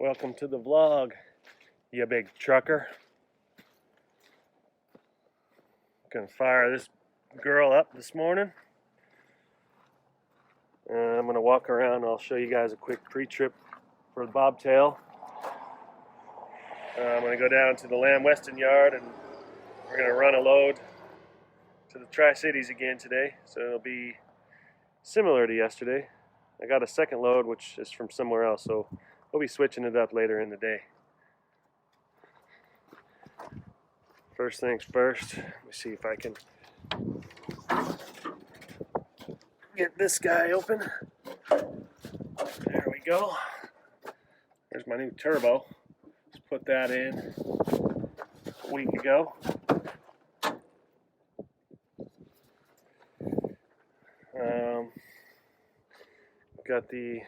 Welcome to the vlog, you big trucker. Gonna fire this girl up this morning. I'm gonna walk around. I'll show you guys a quick pre-trip for the bobtail. I'm gonna go down to the Lamb Weston yard and we're gonna run a load to the Tri-Cities again today. So it'll be similar to yesterday. I got a second load which is from somewhere else, so we'll be switching it up later in the day. First things first, let me see if I can get this guy open. There we go. There's my new turbo. Just put that in a week ago. Got the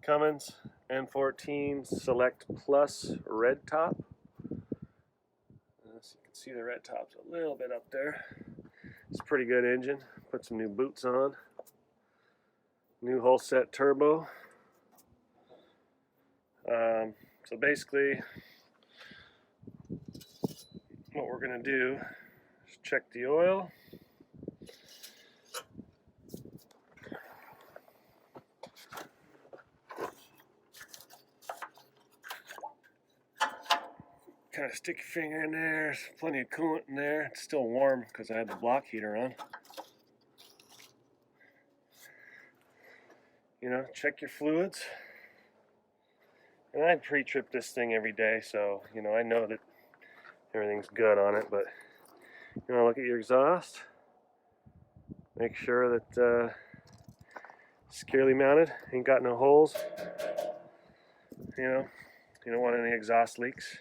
Cummins M14 Select Plus red top. As you can see, the red top's a little bit up there. It's a pretty good engine. Put some new boots on. New whole set turbo. So basically, what we're going to do is check the oil. Kind of stick your finger in there. There's plenty of coolant in there. It's still warm because I had the block heater on. You know, check your fluids. And I pre-trip this thing every day, so you know I know that everything's good on it. But you want to look at your exhaust. Make sure that it's securely mounted. Ain't got no holes. You don't want any exhaust leaks.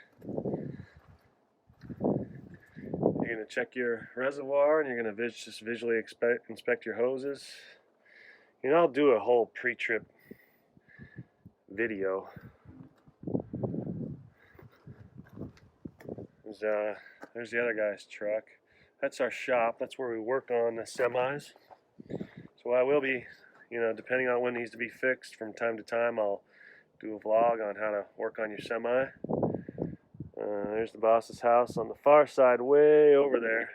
You're going to check your reservoir and you're going to just visually inspect your hoses. You know, I'll do a whole pre-trip video. There's the other guy's truck. That's our shop. That's where we work on the semis. So I will be, depending on when it needs to be fixed, from time to time I'll do a vlog on how to work on your semi. There's the boss's house on the far side, way over there.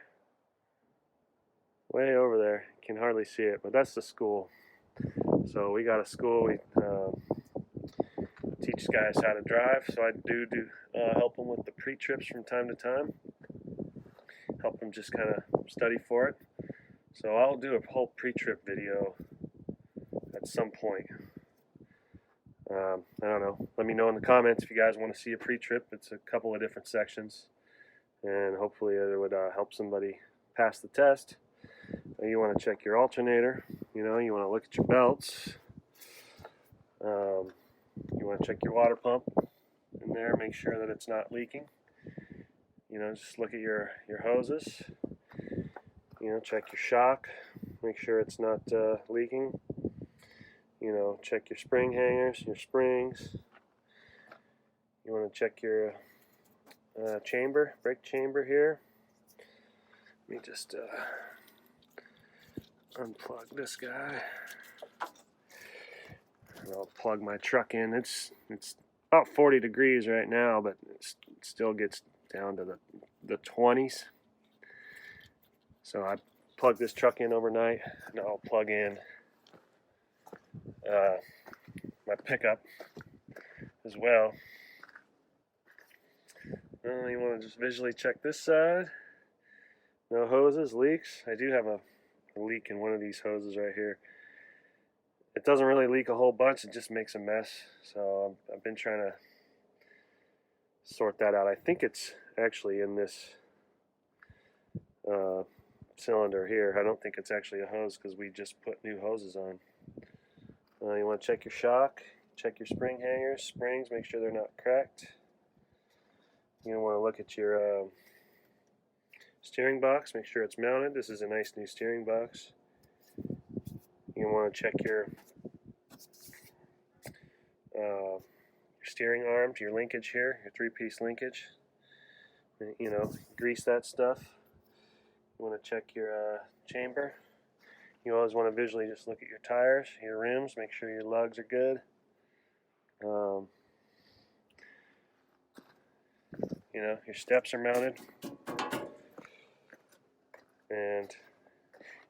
Way over there. You can hardly see it, but that's the school. So we got a school. We teach guys how to drive. So I do help them with the pre-trips from time to time. Help them just kind of study for it. So I'll do a whole pre-trip video at some point. I don't know. Let me know in the comments if you guys want to see a pre-trip. It's a couple of different sections, and hopefully it would help somebody pass the test. You want to check your alternator. You want to look at your belts. You want to check your water pump in there. Make sure that it's not leaking. Just look at your hoses. Check your shock. Make sure it's not leaking. Check your spring hangers, your springs. You want to check your brake chamber here. Let me just unplug this guy. And I'll plug my truck in. It's about 40 degrees right now, but it still gets down to the 20s. So I plug this truck in overnight, and I'll plug in my pickup as well. You want to just visually check this side. No hoses, leaks. I do have a leak in one of these hoses right here. It doesn't really leak a whole bunch, it just makes a mess. So I've been trying to sort that out. I think it's actually in this cylinder here. I don't think it's actually a hose because we just put new hoses on. You want to check your shock, check your spring hangers, springs, make sure they're not cracked. You want to look at your steering box, make sure it's mounted. This is a nice new steering box. You want to check your steering arms, your linkage here, your three-piece linkage. Grease that stuff. You want to check your chamber. You always want to visually just look at your tires, your rims, make sure your lugs are good. You know, your steps are mounted, and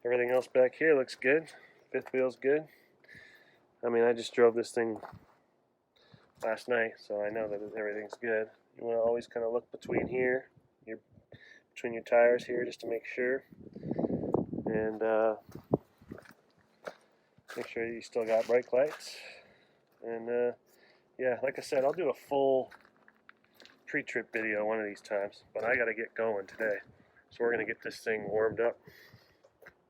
everything else back here looks good. Fifth wheel's good. I mean, I just drove this thing last night, so I know that everything's good. You want to always kind of look between here, between your tires here, just to make sure, and make sure you still got brake lights. And yeah, like I said, I'll do a full pre-trip video one of these times, but I gotta get going today, so we're gonna get this thing warmed up.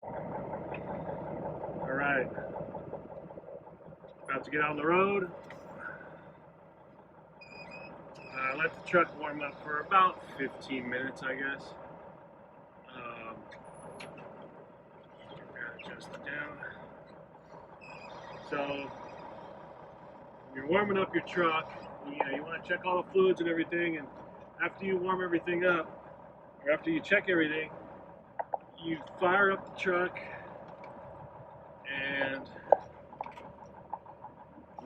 All right, about to get on the road. Let the truck warm up for about 15 minutes, I guess. Adjust it down. So when you're warming up your truck, you want to check all the fluids and everything, and after you warm everything up, or after you check everything, you fire up the truck, and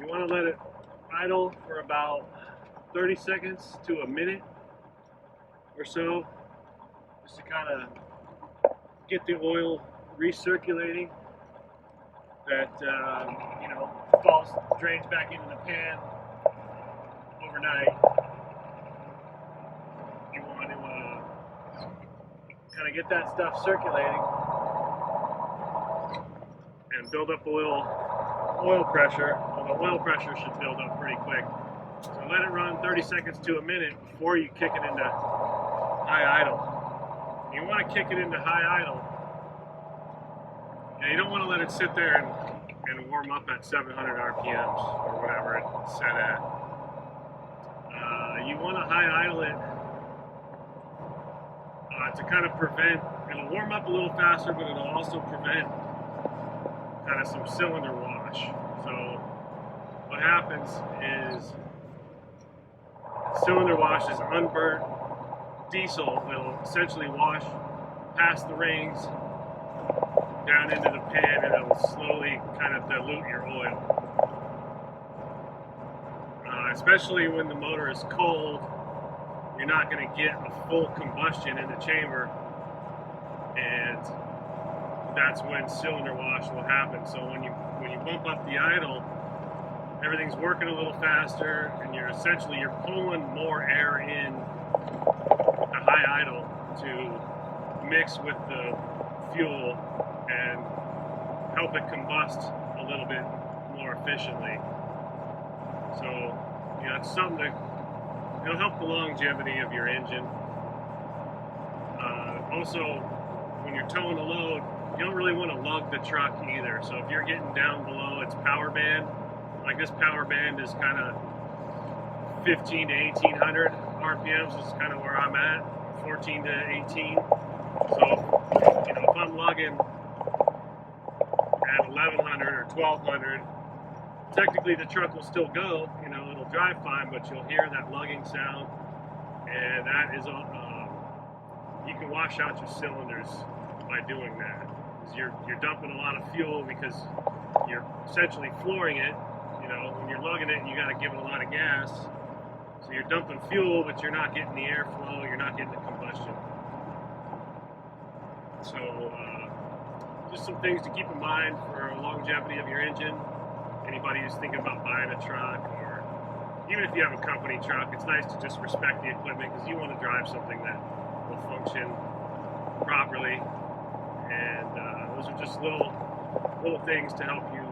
you want to let it idle for about 30 seconds to a minute or so, just to kind of get the oil recirculating. That drains back into the pan overnight. You want to kind of get that stuff circulating and build up a little oil pressure. Well, the oil pressure should build up pretty quick. So let it run 30 seconds to a minute before you kick it into high idle. You want to kick it into high idle. You don't want to let it sit there and warm up at 700 RPMs or whatever it's set at. You want to high idle it to kind of prevent, it'll warm up a little faster, but it'll also prevent kind of some cylinder wash. So what happens is cylinder wash is unburnt diesel that'll essentially wash past the rings down into the pan, and it'll slowly kind of dilute your oil. Especially when the motor is cold, you're not going to get a full combustion in the chamber, and that's when cylinder wash will happen. So when you bump up the idle, everything's working a little faster, and you're pulling more air in the high idle to mix with the fuel and help it combust a little bit more efficiently. So, it's something it'll help the longevity of your engine. Also, when you're towing a load, you don't really want to lug the truck either. So if you're getting down below its power band, like this power band is kind of 15 to 1800 RPMs is kind of where I'm at, 14 to 18. So, if I'm lugging at 1100 or 1200, technically the truck will still go, it'll drive fine, but you'll hear that lugging sound, and that is, you can wash out your cylinders by doing that. You're dumping a lot of fuel because you're essentially flooring it. When you're lugging it, you got to give it a lot of gas. So you're dumping fuel, but you're not getting the airflow, you're not getting the combustion. So, just some things to keep in mind for longevity of your engine. Anybody who's thinking about buying a truck, or even if you have a company truck, it's nice to just respect the equipment, because you want to drive something that will function properly. And those are just little things to help you,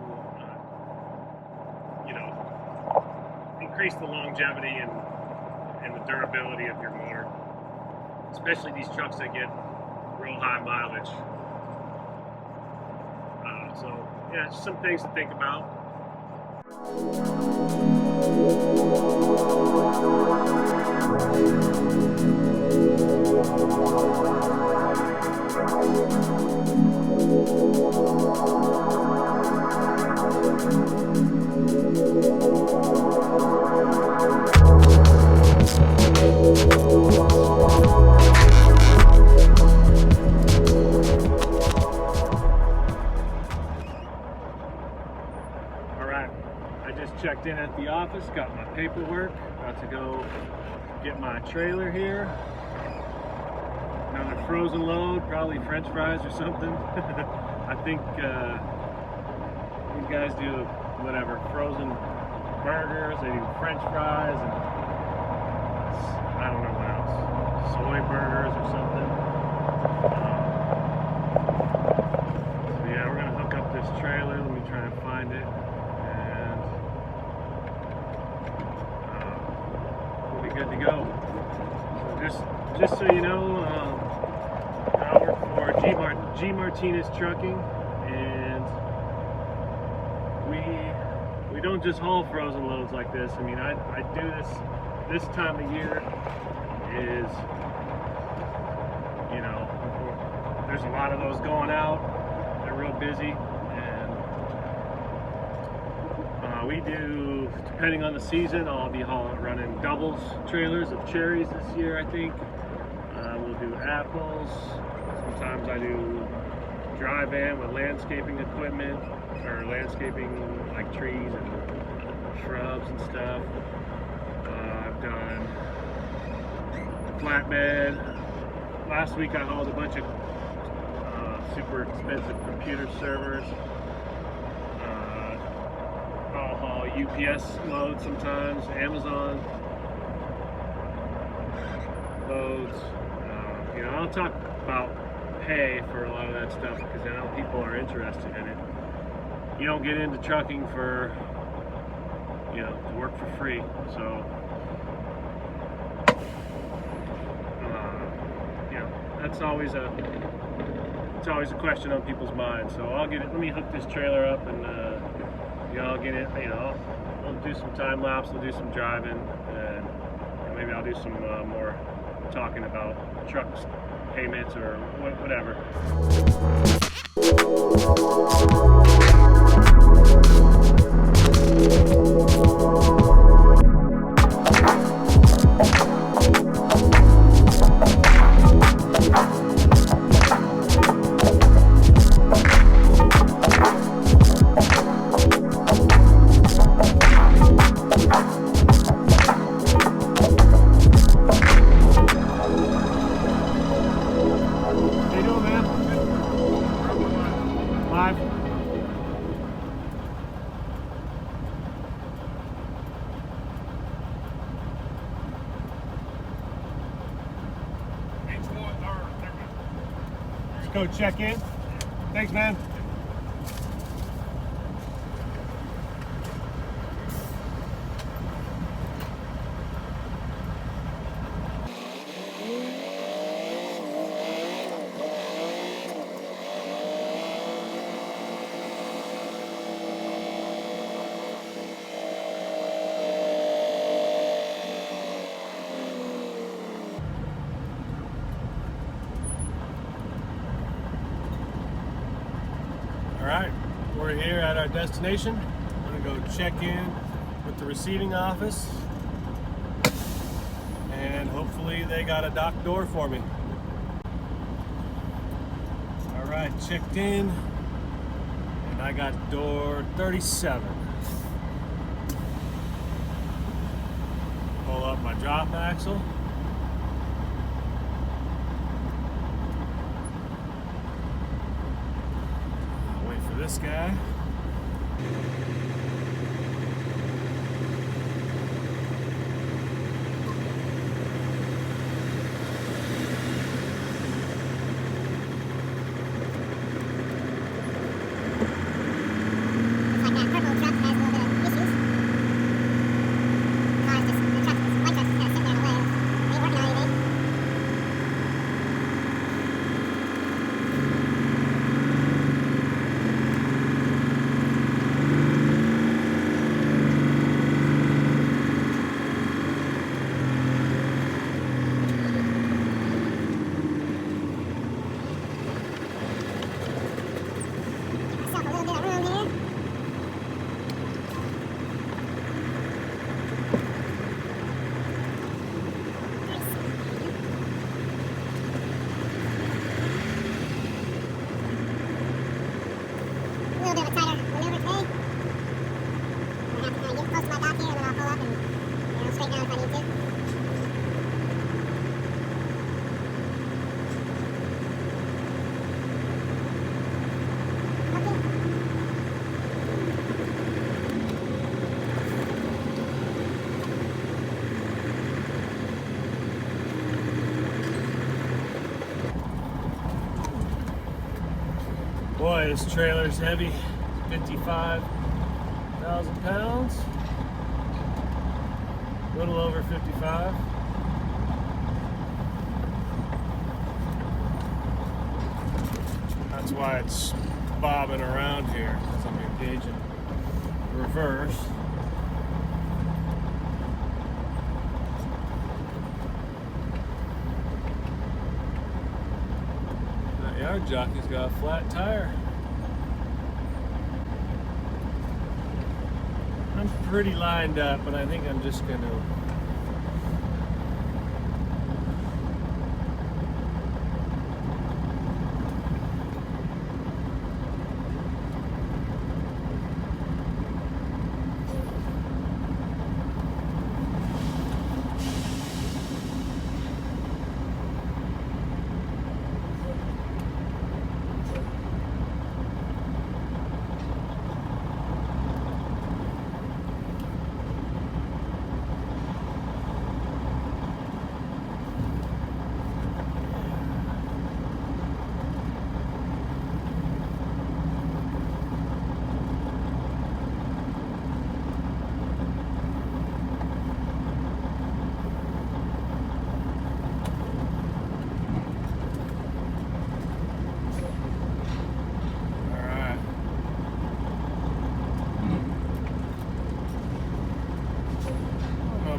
increase the longevity and the durability of your motor, especially these trucks that get real high mileage. So yeah, just some things to think about. Alright, I just checked in at the office, got my paperwork, about to go get my trailer here. Another frozen load, probably French fries or something. I think these guys do whatever, frozen burgers, they do French fries, and I don't know what else, soy burgers or something. So yeah, we're gonna hook up this trailer. Let me try and find it, and we'll be good to go. So just so you know, I work for G Martinez Trucking, and we don't just haul frozen loads like this. I mean, I do this time of year is, you know, there's a lot of those going out. They're real busy, and we do, depending on the season, I'll be running doubles trailers of cherries this year, I think. We'll do apples. Sometimes I do dry van with landscaping equipment, or landscaping like trees and shrubs and stuff. I've done flatbed. Last week I hauled a bunch of super expensive computer servers. I'll haul UPS loads sometimes, Amazon loads. You know, I'll talk about pay for a lot of that stuff because I know people are interested in it. You don't get into trucking for, you know, to work for free. So, you know, it's always a question on people's minds. So I'll get it. Let me hook this trailer up, and you know, I'll get it. You know, we'll do some time lapse. We'll do some driving, and you know, maybe I'll do some more talking about trucks, payments, or whatever. Go check in. Thanks, man. Alright, we're here at our destination. I'm going to go check in with the receiving office, and hopefully they got a dock door for me. Alright, checked in, and I got door 37. Pull up my drop axle. This guy. Boy, this trailer's heavy. 55,000 pounds. A little over 55. That's why it's bobbing around here, because I'm engaging reverse. That yard jockey's got a flat tire. I'm pretty lined up, but I think I'm just going to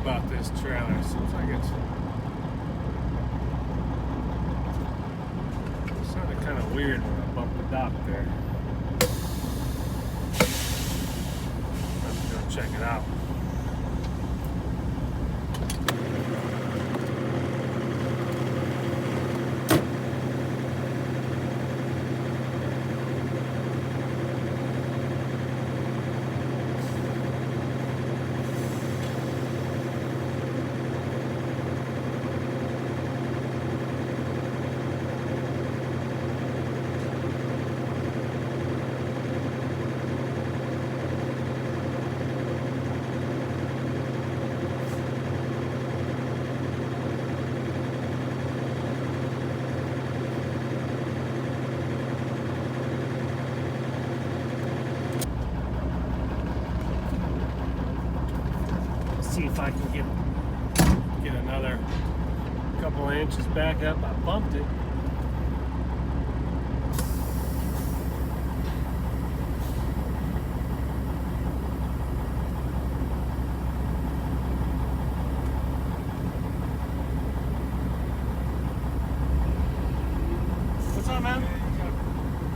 about this trailer. It seems like it sounded kind of weird when I bumped the dock there. I'm just gonna check it out. See if I can get another couple of inches back up. I bumped it. What's up, man?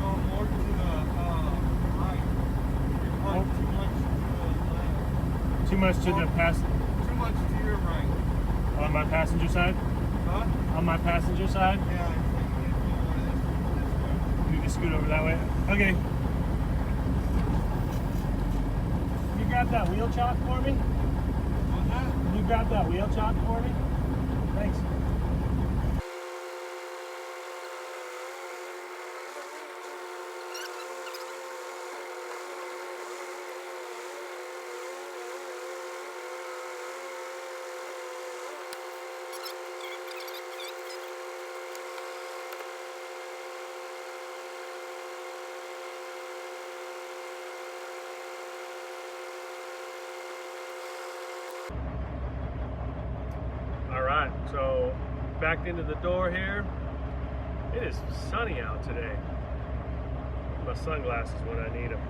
Going more to the right. Too much to the pass. Too much to your right. On my passenger side? Huh? On my passenger side? Yeah, I think this way. You can scoot over that way. Okay. You grab that wheel chock for me? What's that? Can you grab that wheel chock for me? Thanks. Alright, so backed into the door here. It is sunny out today. My sunglasses when I need them.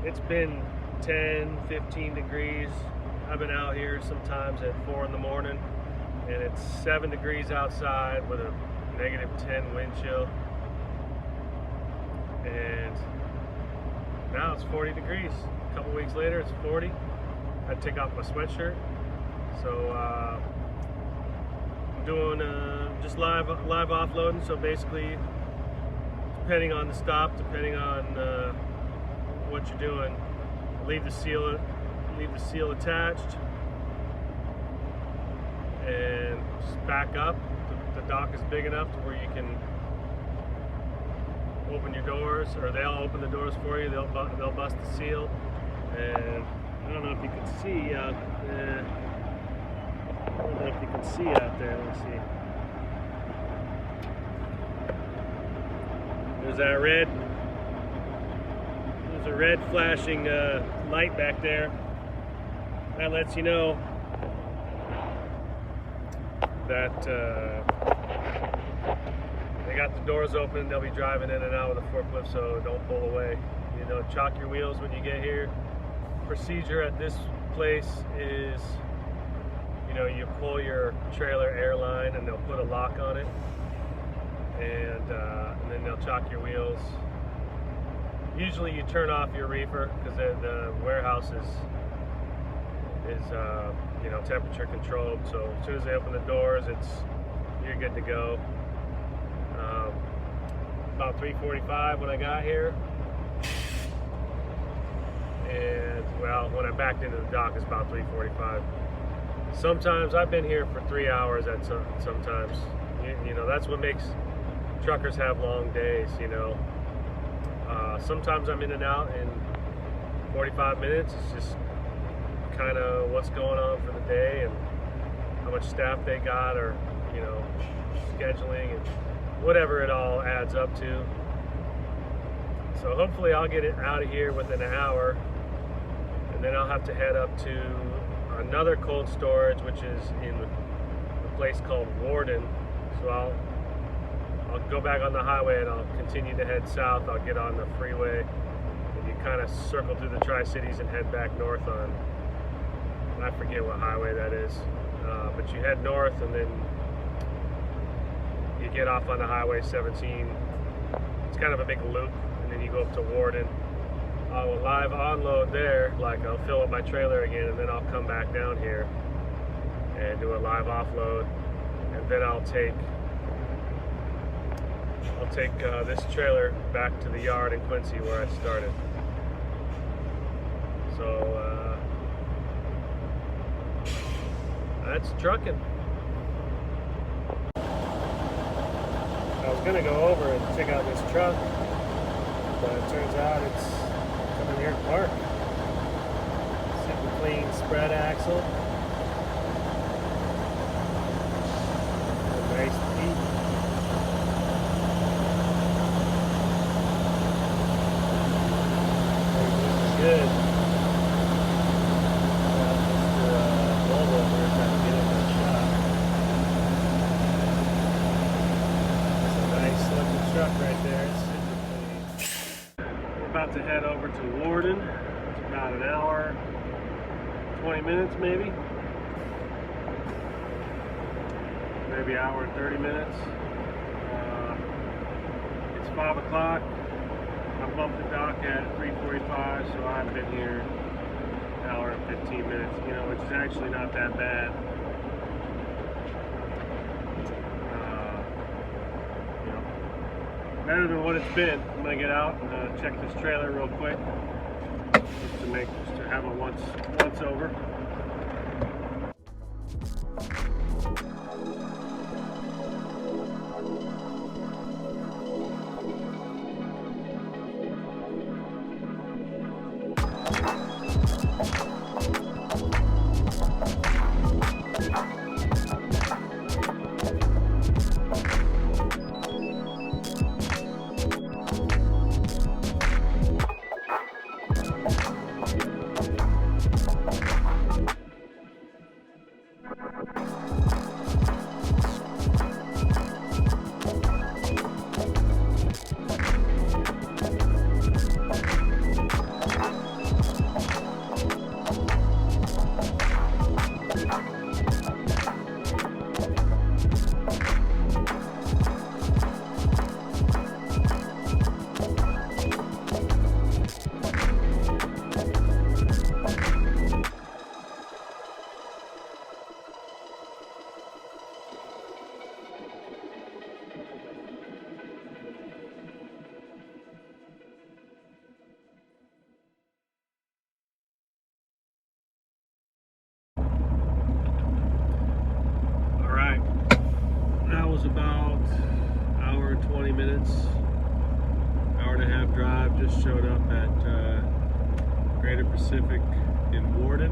It's been 10, 15 degrees. I've been out here sometimes at 4 in the morning and it's 7 degrees outside with a -10 wind chill. And now it's 40 degrees. A couple weeks later it's 40. I take off my sweatshirt. So I'm doing just live offloading. So basically, depending on the stop, depending on what you're doing, leave the seal attached, and just back up. The dock is big enough to where you can open your doors, or they'll open the doors for you. They'll bust the seal, and I don't know if you can see out there. I don't know if you can see out there. Let me see. There's that red a red flashing light back there. That lets you know that they got the doors open. They'll be driving in and out with a forklift, so don't pull away. You know, chalk your wheels when you get here. Procedure at this place is, you know, you pull your trailer airline and they'll put a lock on it, and then they'll chalk your wheels. Usually you turn off your reefer because the warehouse is you know, temperature controlled. So as soon as they open the doors, you're good to go. About 3:45 when I got here, and well, when I backed into the dock, it's about 3:45. Sometimes I've been here for 3 hours. Sometimes you know, that's what makes truckers have long days. You know, sometimes I'm in and out in 45 minutes. It's just kind of what's going on for the day and how much staff they got, or you know, scheduling and whatever it all adds up to. So hopefully I'll get it out of here within an hour, and then I'll have to head up to another cold storage, which is in a place called Warden. So I'll go back on the highway and I'll continue to head south. I'll get on the freeway and you kind of circle through the Tri-Cities and head back north on, I forget what highway that is, but you head north and then you get off on the Highway 17. It's kind of a big loop, and then you go up to Warden. I'll live unload there, like I'll fill up my trailer again, and then I'll come back down here and do a live offload, and then I'll take this trailer back to the yard in Quincy where I started. So that's trucking. I was gonna go over and check out this truck, but it turns out it's coming here to park. Super clean spread axle. A nice peak. Looks good. Mr. Volvo here trying to get in that shop. Nice looking truck right there. It's super clean. We're about to head over to Warden. It's about an hour, 20 minutes maybe. Maybe an hour and 30 minutes. It's 5 o'clock. I bumped the dock at 3:45, so I've been here an hour and 15 minutes, you know, which is actually not that bad. Better than what it's been. I'm gonna get out and check this trailer real quick, just to have a once over. About hour and 20 minutes, hour and a half drive. Just showed up at Greater Pacific in Warden.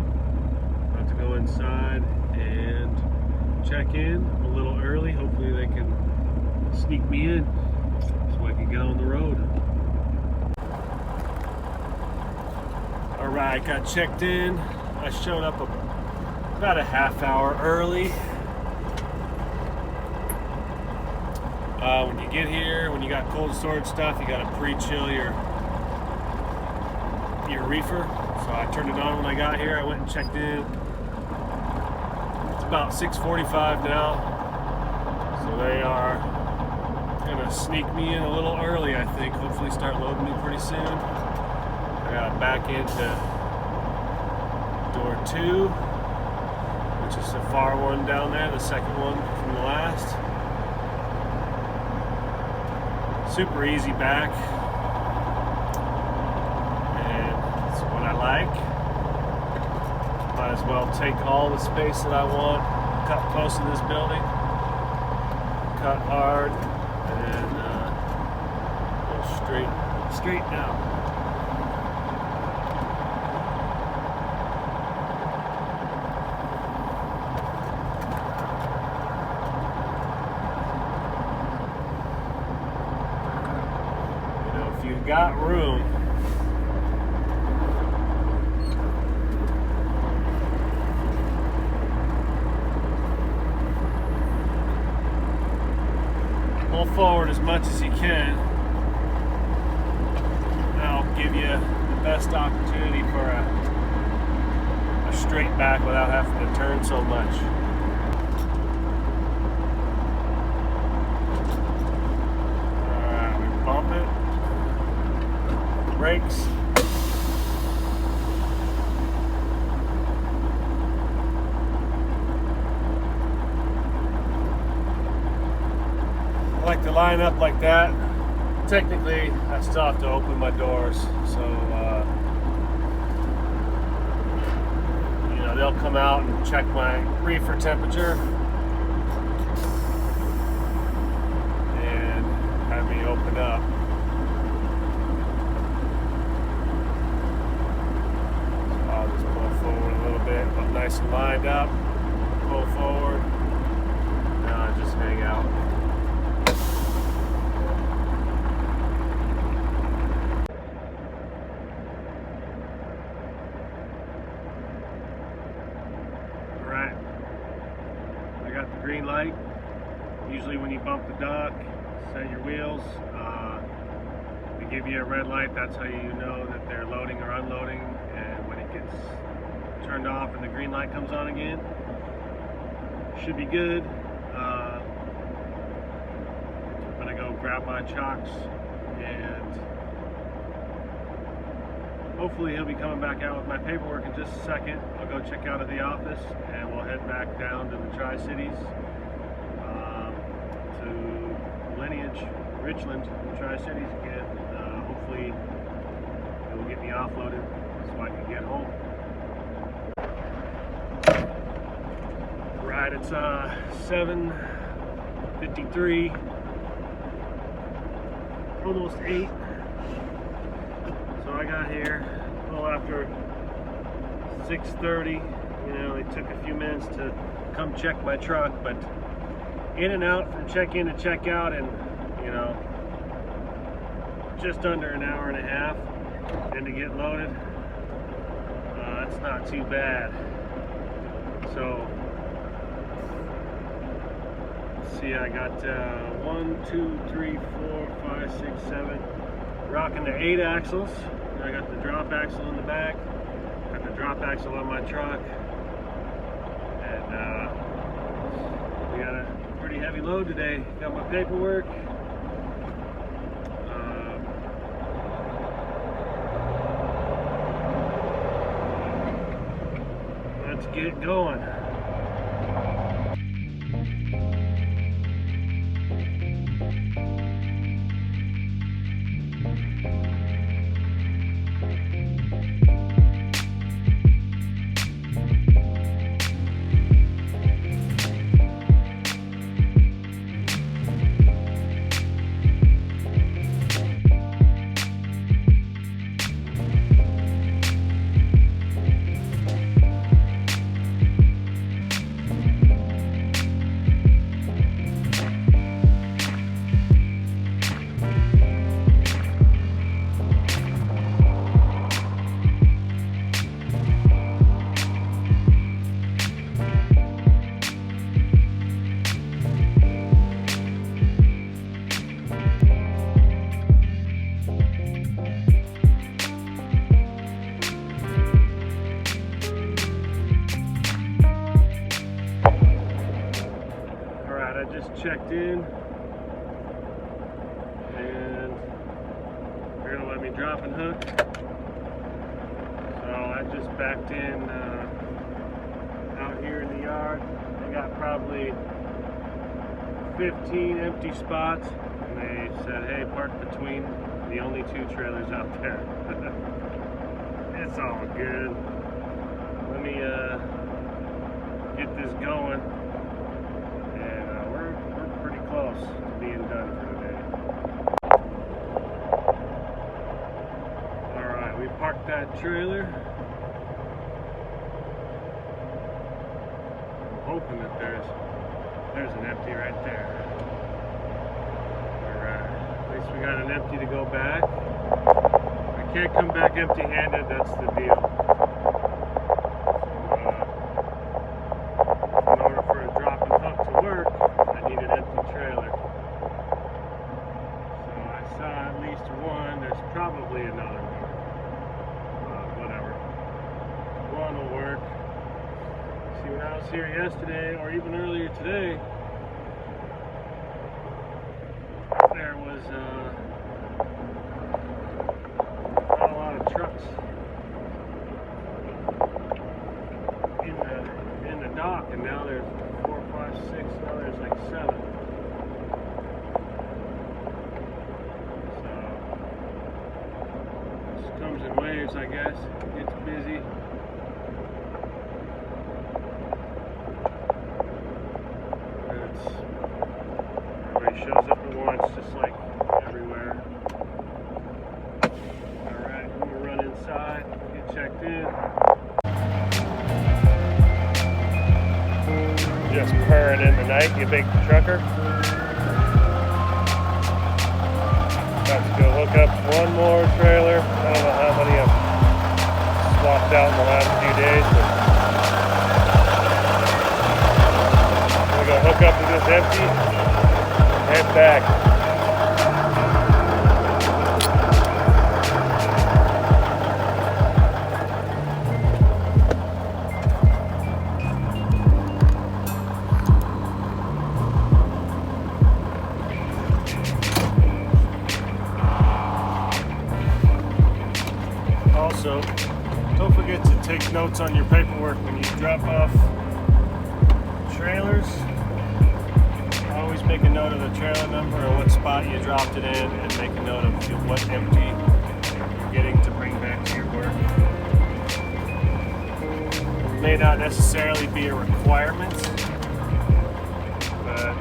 About to go inside and check in a little early. Hopefully they can sneak me in so I can get on the road. Right, got checked in. I showed up about a half hour early. When you get here, when you got cold storage stuff, you got to pre-chill your reefer. So I turned it on when I got here. I went and checked in. It's about 6:45 now, so they are gonna sneak me in a little early, I think. Hopefully start loading me pretty soon. I gotta back into door 2, which is the far one down there, the second one from the last. Super easy back, and that's what I like. Might as well take all the space that I want, cut close to this building, cut hard, and go straight down. If you've got room, pull forward as much as you can. That'll give you the best opportunity for a straight back without having to turn so much. Alright, we bump it. Brakes. I like to line up like that. Technically, I still have to open my doors, so they'll come out and check my reefer temperature and have me open up. I'll just pull forward a little bit, but nice and lined up, pull forward, now I just hang out. Alright, I got the green light. Usually when you bump the dock, set your wheels, they give you a red light. That's how you know that they're loading or unloading, and when it gets turned off and the green light comes on again, should be good. I'm gonna go grab my chocks, and hopefully he'll be coming back out with my paperwork in just a second. I'll go check out of the office, and we'll head back down to the Tri-Cities, to Lineage, Richland, the Tri-Cities again. Hopefully it will get me offloaded so I can get home. Right, it's 7:53, almost 8. So I got here a little after 6:30. It took a few minutes to come check my truck, but in and out from check in to check out, and just under an hour and a half, and to get loaded, that's not too bad. So let's see, I got 1, 2, 3, 4, 5, 6, 7, rocking the 8 axles. I got the drop axle in the back, got the drop axle on my truck, and we got a pretty heavy load today. Got my paperwork. Let's get going. checked in, and they're gonna let me drop and hook. So I just backed in out here in the yard. They got probably 15 empty spots, and they said, hey, park between the only 2 trailers out there. It's all good. Let me get this going, and we're pretty close to being done for today. Alright, we parked that trailer. I'm hoping that there's an empty right there. Alright, at least we got an empty to go back. I can't come back empty-handed, that's the deal. In order for a drop and hook to work, I need an empty trailer. So I saw at least one. There's probably another one. Whatever. One will work. See, when I was here yesterday, or even earlier today, there was not a lot of trucks in the dock, and now there's 4, 5, 6, now there's like 7. So this comes in waves, I guess. It's busy. Everybody shows up at once, just like everywhere. Alright, I'm gonna run inside, get checked in. Just purring in the night, you big trucker. About to go hook up one more trailer. I don't know how many I've swapped out in the last few days, but I'm gonna go hook up to this empty and head back. Also, don't forget to take notes on your paperwork when you drop off trailers. Always make a note of the trailer number or what spot you dropped it in, and make a note of what empty you're getting to bring back to your work. May not necessarily be a requirement, but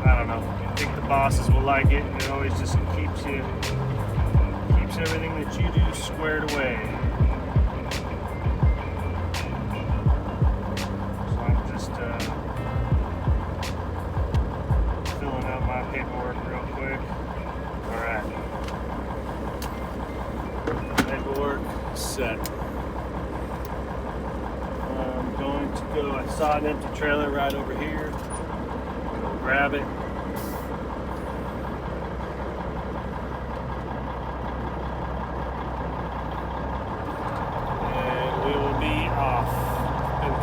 I don't know. I think the bosses will like it. It always just keeps everything that you do squared away. So I'm just filling out my paperwork real quick. Alright. Paperwork set. I'm going to go, I saw an empty trailer right over here. Go grab it.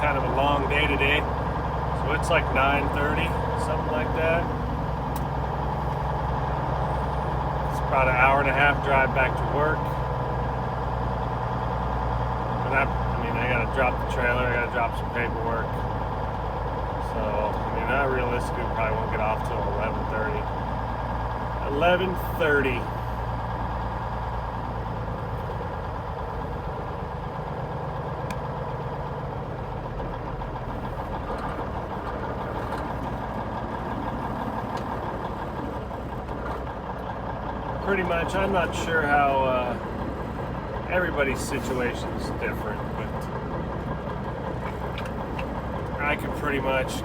Kind of a long day today, so it's like 9:30, something like that. It's about an hour and a half drive back to work, and I gotta drop the trailer, I gotta drop some paperwork, so I realistically probably won't get off till 11:30. 11:30. Pretty much, I'm not sure how everybody's situation is different, but I can pretty much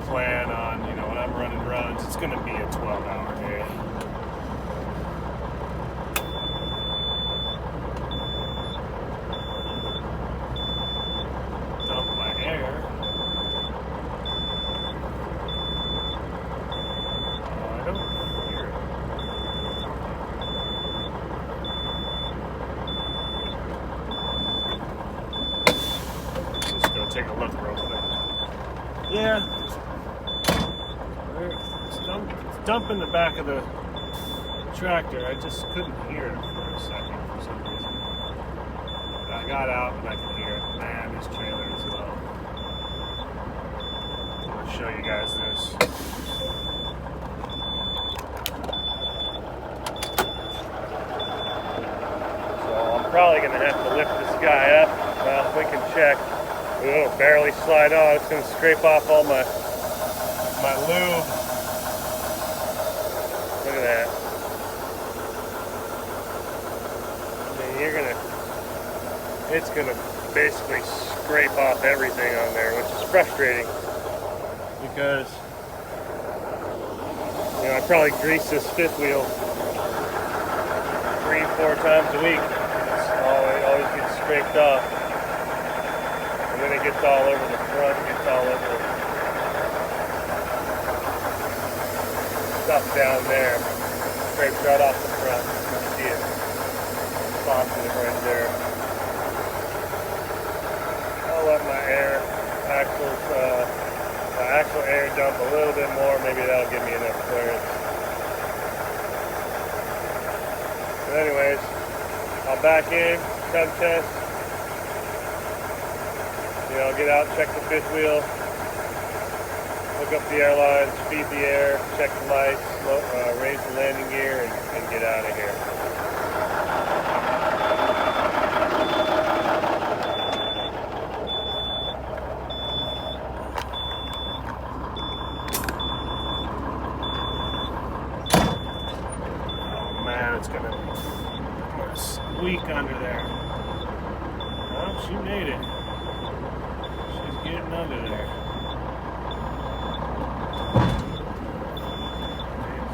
plan on, when I'm running runs, it's going to be a 12-hour day. Dump my air. I don't hear it. Take a look real quick. Yeah. It's dumping the back of the tractor. I just couldn't hear it for a second for some reason. I got out and I could hear it. Man, this trailer is low. I'm going to show you guys this. So I'm probably going to have to lift this guy up. Well, we can check. It'll barely slide on. It's going to scrape off all my lube. Look at that. It's gonna basically scrape off everything on there, which is frustrating because I probably grease this fifth wheel 3-4 times a week. It always gets scraped off, and then it gets all over the front, gets all over the stuff down there, scrapes right off the front. You can see it popping it right there. I'll let my axle air dump a little bit more. Maybe that'll give me enough clearance. But anyways, I'll back in, tug test. Get out, check the fifth wheel, hook up the airlines, feed the air, check the lights, raise the landing gear, and get out of here. It's gonna squeak under there. Well, she made it. She's getting under there.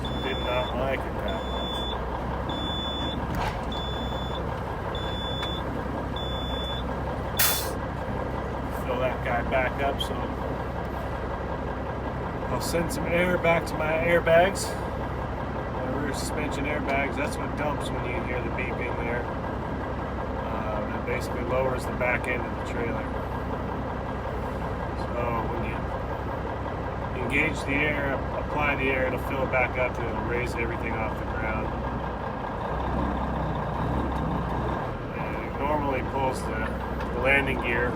She did not like it that much. Fill that guy back up, so I'll send some air back to my airbags. Suspension airbags, that's what dumps when you hear the beeping there. It basically lowers the back end of the trailer. So when you engage the air, apply the air, it'll fill it back up and it'll raise everything off the ground. And it normally pulls the landing gear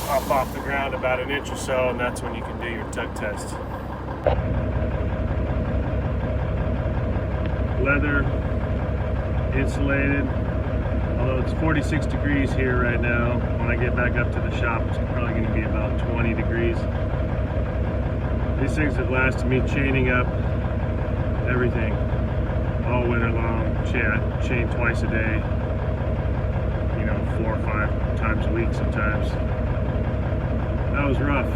up off the ground about an inch or so, and that's when you can do your tug test. Leather, insulated, although it's 46 degrees here right now. When I get back up to the shop, it's probably going to be about 20 degrees. These things have lasted me chaining up everything all winter long. I chain twice a day, 4 or 5 times a week sometimes. That was rough.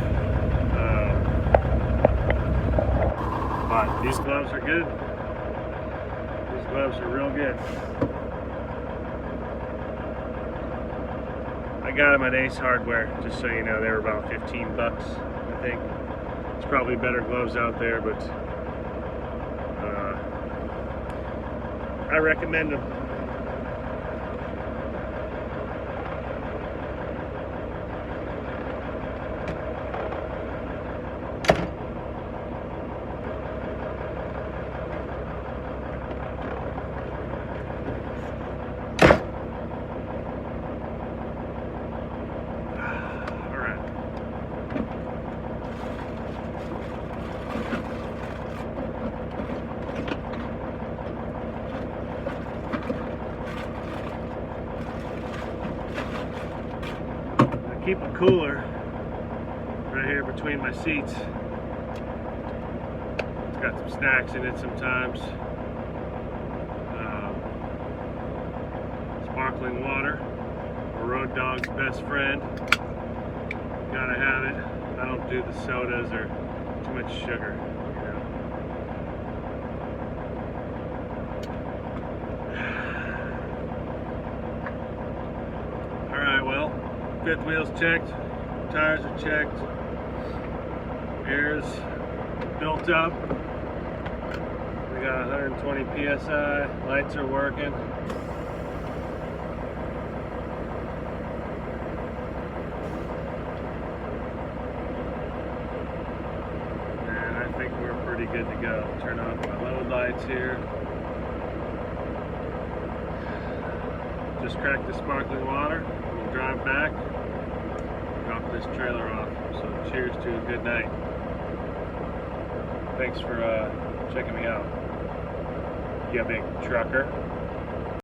But these gloves are good. Gloves are real good. I got them at Ace Hardware, just so you know. They were about 15 bucks, I think. There's probably better gloves out there, but I recommend them. Keep a cooler right here between my seats. It's got some snacks in it sometimes. Sparkling water, a road dog's best friend. Gotta have it. I don't do the sodas or too much sugar. Alright, well, fifth wheel's checked, tires are checked, air's built up, we got 120 psi, lights are working. think we're pretty good to go. Turn off my load lights here. Just crack the sparkling water. We'll drive back. Drop this trailer off. So cheers to a good night. Thanks for checking me out. You a big trucker.